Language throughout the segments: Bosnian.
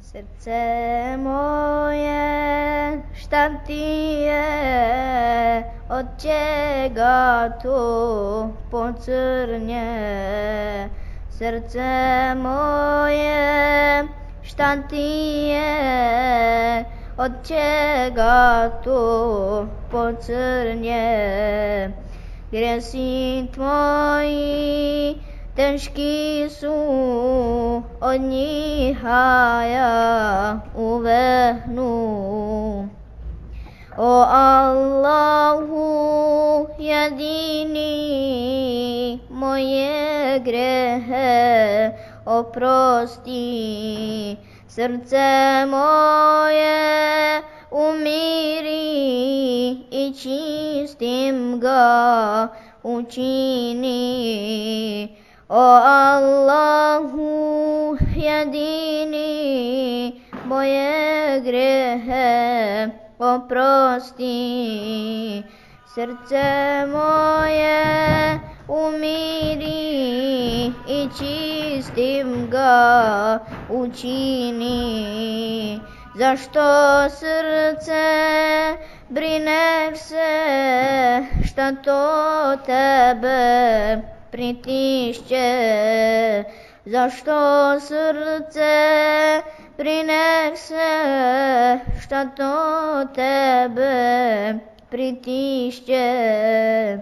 Srce moje, šta ti je, od čega to pocrnje? Srce moje, šta ti je, od čega to pocrnje? Grijesi tvoji teški su, od njih ja uvehnu. O Allahu jedini, moje grehe oprosti. Srce moje umiri i čistim ga učini. O Allahu jedini, moje grehe oprosti. Srce moje umiri i čistim ga učini. Zašto srce brineš se, šta to tebe pritišće? Zašto srce brineš se, šta to tebe pritišće?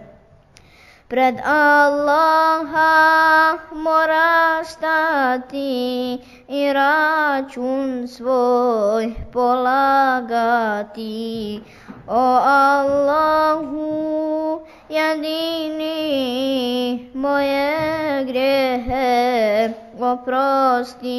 Pred Allaha moraš stati i račun svoj polagati. O Allahu jedini, moje grehe oprosti.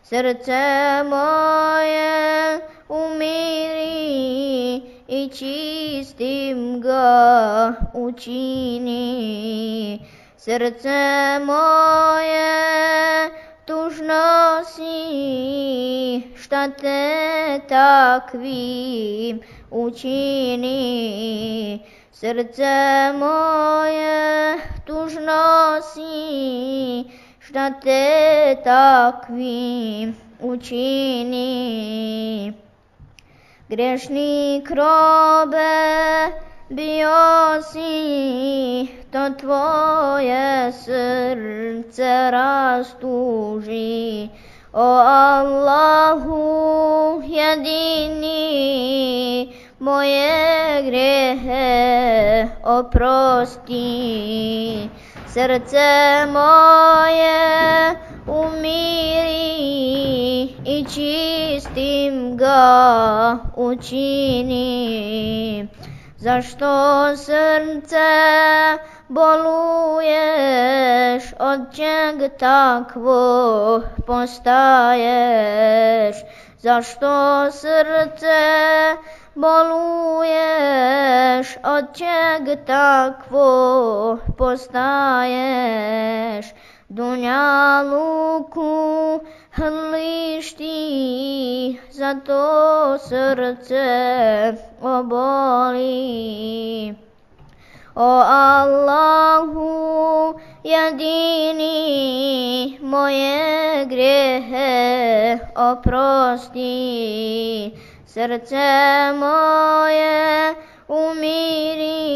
Srce moje umiri i čistim ga učini. Srce moje tužno si, šta te takvim učini. Srce moje tužno si, šta te takvim učini. Grešnik robe bio si, to tvoje srce rastuži. O Allahu jedini, moje grehe oprosti. Srce moje umiri i čistim ga učini. Zašto srce boluješ, od čeg takvo postaješ? Zašto srce boluješ, od čeg takvo postaješ? Dunjaluku hrliš ti, zato srce oboli. O Allahu jedini, moje grehe oprosti. Srce moje umiri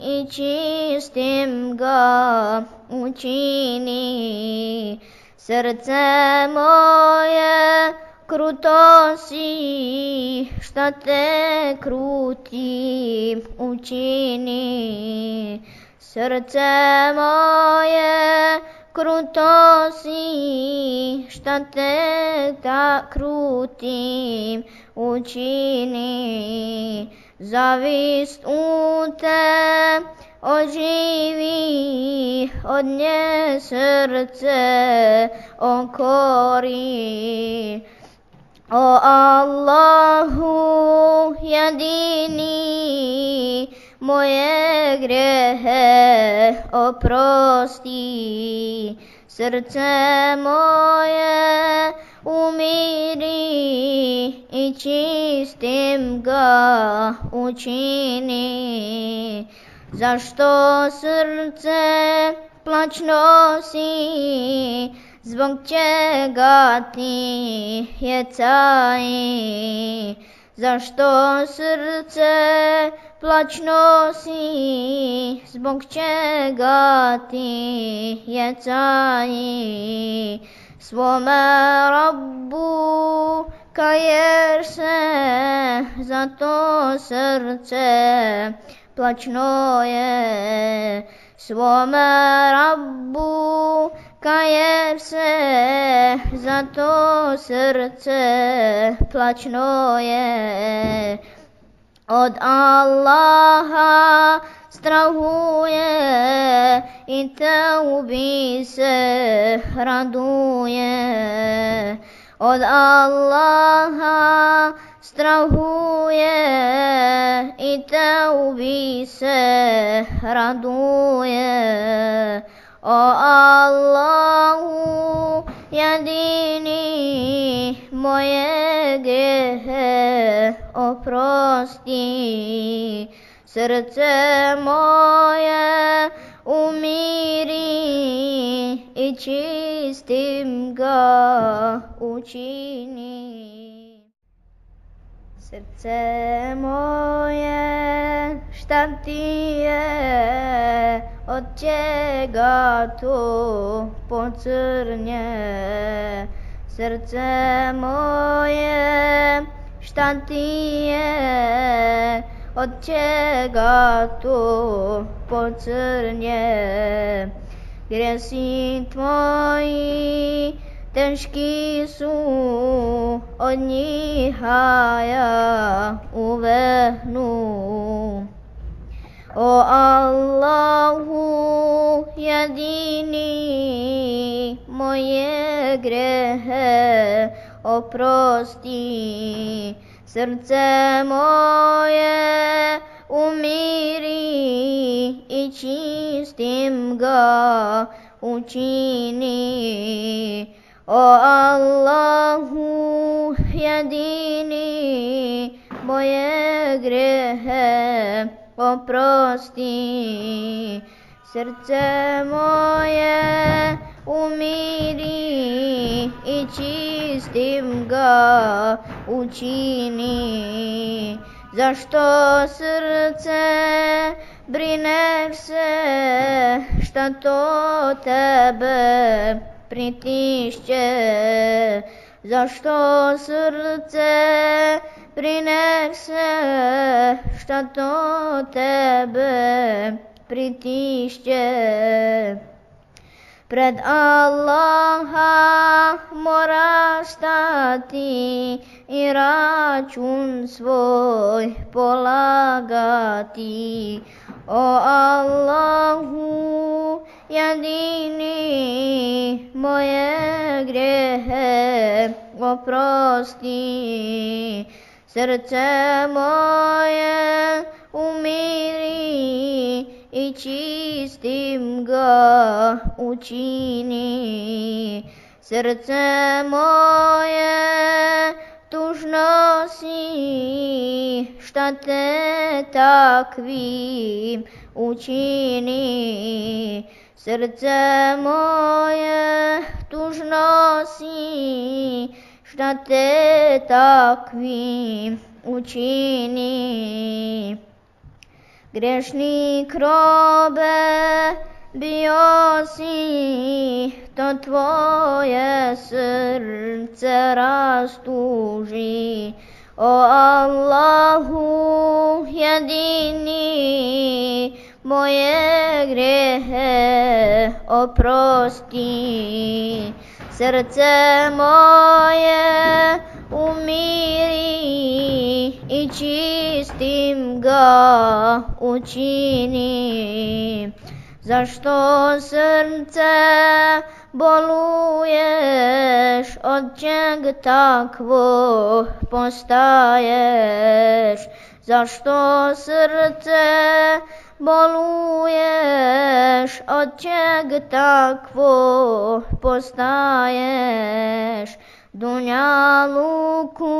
i čistim ga učini. Srce moje kruto si, šta te krutim učini. Srce moje kruto si, šta te krutim učini. Zavist u te oživi, od nje srce okori. O Allahu jedini, moje grehe oprosti. Srce moje umiri i čistim ga učini. Zašto srce plačno si, zbog čega ti je caji, zašto srce plać nosi, zbog čega ti je caji, svome Rabbu kaješ se, zato srce plaćno je, svome Rabbu kaješ se, zato srce plaćno je. Od Allaha strahuje i teubi se raduje. Od Allaha strahuje i teubi se raduje. O Allahu jedini, moje grehe oprosti, srce moje umiri i čistim ga učini. Srce moje, šta ti je, od čega to pocrnje? Srce moje, šta ti je, od čega to pocrnje? Grijesi tvoji teški su, od njih ja uvehnu. O Allahu jedini, moje grehe oprosti, srce moje umiri i čistim ga učini. O Allahu jedini, moje grehe oprosti, srce moje umiri i čistim ga učini. Zašto srce brineš se, šta to tebe pritišće? Zašto srce brineš se, šta to tebe pritišće? Pred Allaha moraš stati i račun svoj polagati. O Allahu jedini, moje grehe oprosti, srce moje umiri i čistim ga učini. Srce moje tužno si, šta te takvim učini. Srce moje tužno si, šta te takvim učini. Grešnik robe bio si, to tvoje srce rastuži. O Allahu jedini, moje grehe oprosti, srce moje umiri i čistim ga učini. Zašto srce boluješ, od čeg takvo postaješ? Zašto srce boluješ, od čeg takvo postaješ? Dunjaluku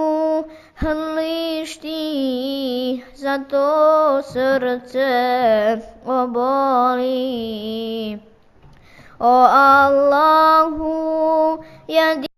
hrliš ti, zato srce oboli. O Allahu, jedini